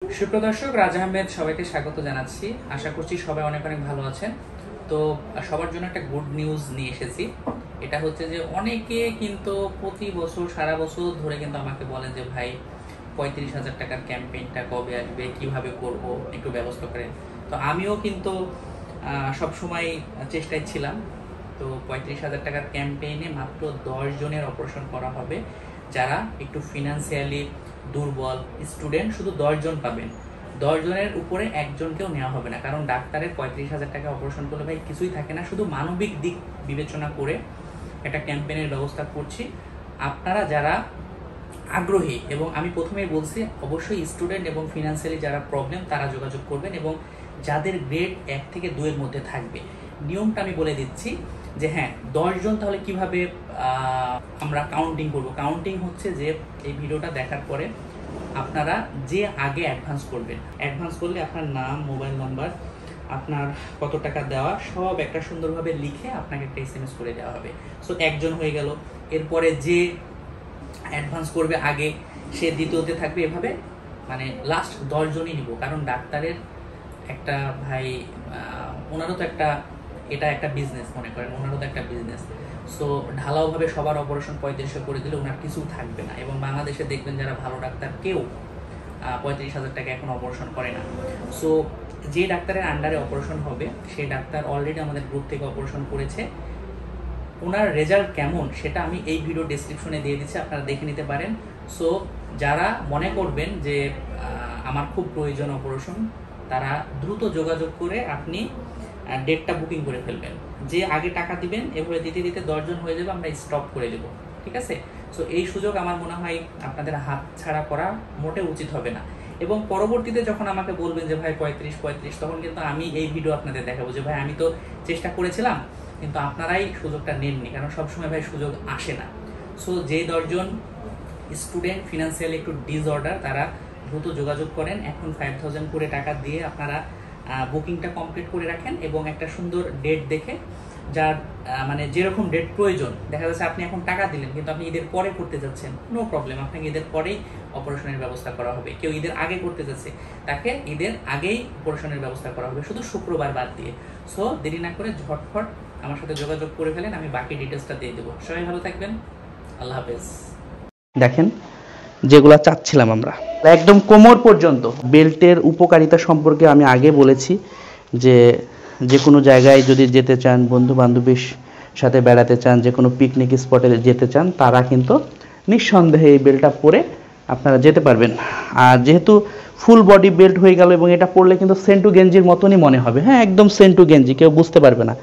সুপ্রদর্শক রাজ আহমেদ সবাইকে স্বাগত জানাচ্ছি। আশা করছি সবাই অনেক অনেক ভালো আছেন। তো সবার জন্য একটা গুড নিউজ নিয়ে এসেছি। এটা হচ্ছে যে অনেকে কিন্তু প্রতি বছর সারা বছর ধরে কিন্তু আমাকে বলেন যে ভাই 35,000 টাকার ক্যাম্পেইনটা কবে আসবে, কিভাবে করব, একটু ব্যবস্থা করেন। তো আমিও কিন্তু সবসময় চেষ্টায় ছিলাম। তো 35,000 টাকার ক্যাম্পেইনে মাত্র 10 জনের অপারেশন করা হবে যারা একটু ফিনান্সিয়ালি দুর্বল স্টুডেন্ট। শুধু 10 জন পাবেন। 10 জনের উপরে একজনকেও নেওয়া হবে না, কারণ ডাক্তারের 35,000 টাকা অপারেশন করলে ভাই কিছুই থাকে না। শুধু মানবিক দিক বিবেচনা করে একটা ক্যাম্পেইনের ব্যবস্থা করছি। আপনারা যারা আগ্রহী, এবং আমি প্রথমেই বলছি অবশ্যই স্টুডেন্ট এবং ফিনান্সিয়ালি যারা প্রবলেম তারা যোগাযোগ করবেন, এবং যাদের গ্রেড 1 থেকে 2 এর মধ্যে থাকবে। নিয়মটা আমি বলে দিচ্ছি যে হ্যাঁ, 10 জন তাহলে কিভাবে আমরা কাউন্টিং করব। কাউন্টিং হচ্ছে যে এই ভিডিওটা দেখার পরে আপনারা যে আগে অ্যাডভান্স করবেন, অ্যাডভান্স করলে আপনার নাম, মোবাইল নাম্বার, আপনার কত টাকা দেওয়া সব একটা সুন্দরভাবে লিখে আপনাকে একটা SMS করে দেওয়া হবে। সো একজন হয়ে গেল। এরপরে যে অ্যাডভান্স করবে আগে সে দ্বিতীয়তে থাকবে, এভাবে মানে লাস্ট 10 জনই নিব। কারণ ডাক্তারের একটা ভাই ওনারও তো একটা, এটা একটা বিজনেস মনে করেন, ওনারও তো একটা বিজনেস। সো ঢালাওভাবে সবার অপারেশন 3500 করে দিলে ওনার কিছু থাকবে না। এবং বাংলাদেশে দেখবেন যারা ভালো ডাক্তার কেউ 35,000 টাকা এখন অপারেশন করে না। সো যে ডাক্তারের আন্ডারে অপারেশন হবে সেই ডাক্তার অলরেডি আমাদের গ্রুপ থেকে অপারেশন করেছে। ওনার রেজাল্ট কেমন সেটা আমি এই ভিডিও ডেসক্রিপশনে দিয়ে দিচ্ছি, আপনারা দেখে নিতে পারেন। সো যারা মনে করবেন যে আমার খুব প্রয়োজন অপারেশন, তারা দ্রুত যোগাযোগ করে আপনি ডেটটা বুকিং করে ফেলবেন। যে আগে টাকা দিবেন এভাবে দিতে দিতে 10 জন হয়ে যাবে, আমরা স্টপ করে দেব। ঠিক আছে? সো এই সুযোগ আমার মনে হয় আপনাদের হাত ছাড়া করা মোটেও উচিত হবে না। এবং পরবর্তীতে যখন আমাকে বলবেন যে ভাই 35, তখন কিন্তু আমি এই ভিডিও আপনাদের দেখাবো যে ভাই আমি তো চেষ্টা করেছিলাম কিন্তু আপনারাই সুযোগটা নেননি, কারণ সবসময় ভাই সুযোগ আসে না। সো যে 10 জন স্টুডেন্ট ফিনান্সিয়ালি একটু ডিসঅর্ডার তারা দ্রুত যোগাযোগ করেন। এখন 5,000 করে টাকা দিয়ে আপনারা বুকিংটা কমপ্লিট করে রাখেন, এবং একটা সুন্দর ডেট দেখে, যার মানে যেরকম ডেট প্রয়োজন, দেখা যাচ্ছে আপনি এখন টাকা দিলেন কিন্তু আপনি ঈদের পরে করতে যাচ্ছেন, নো প্রবলেম, আপনাকে ঈদের পরেই অপারেশনের ব্যবস্থা করা হবে। কেউ ঈদের আগে করতে যাচ্ছে, তাকে ঈদের আগেই অপারেশনের ব্যবস্থা করা হবে, শুধু শুক্রবার বাদ দিয়ে। সো দেরি না করে ঝটফট আমার সাথে যোগাযোগ করে ফেলেন, আমি বাকি ডিটেলসটা দিয়ে দেবো। সবাই ভালো থাকবেন, আল্লাহ হাফেজ। দেখেন যেগুলা চাচ্ছিলাম আমরা একদম কোমর পর্যন্ত বেল্টের উপকারিতা সম্পর্কে আমি আগে বলেছি যে যে কোনো জায়গায় যদি যেতে চান, বন্ধু বান্ধবীর সাথে বেড়াতে চান, যে কোনো পিকনিক স্পটে যেতে চান, তারা কিন্তু নিঃসন্দেহে এই বেল্টটা পরে আপনারা যেতে পারবেন। আর যেহেতু ফুল বডি বেল্ট হয়ে গেল এবং এটা পরলে কিন্তু সেন্টু গেঞ্জির মতনই মনে হবে। হ্যাঁ, একদম সেন্টু গেঞ্জি, কেউ বুঝতে পারবে না।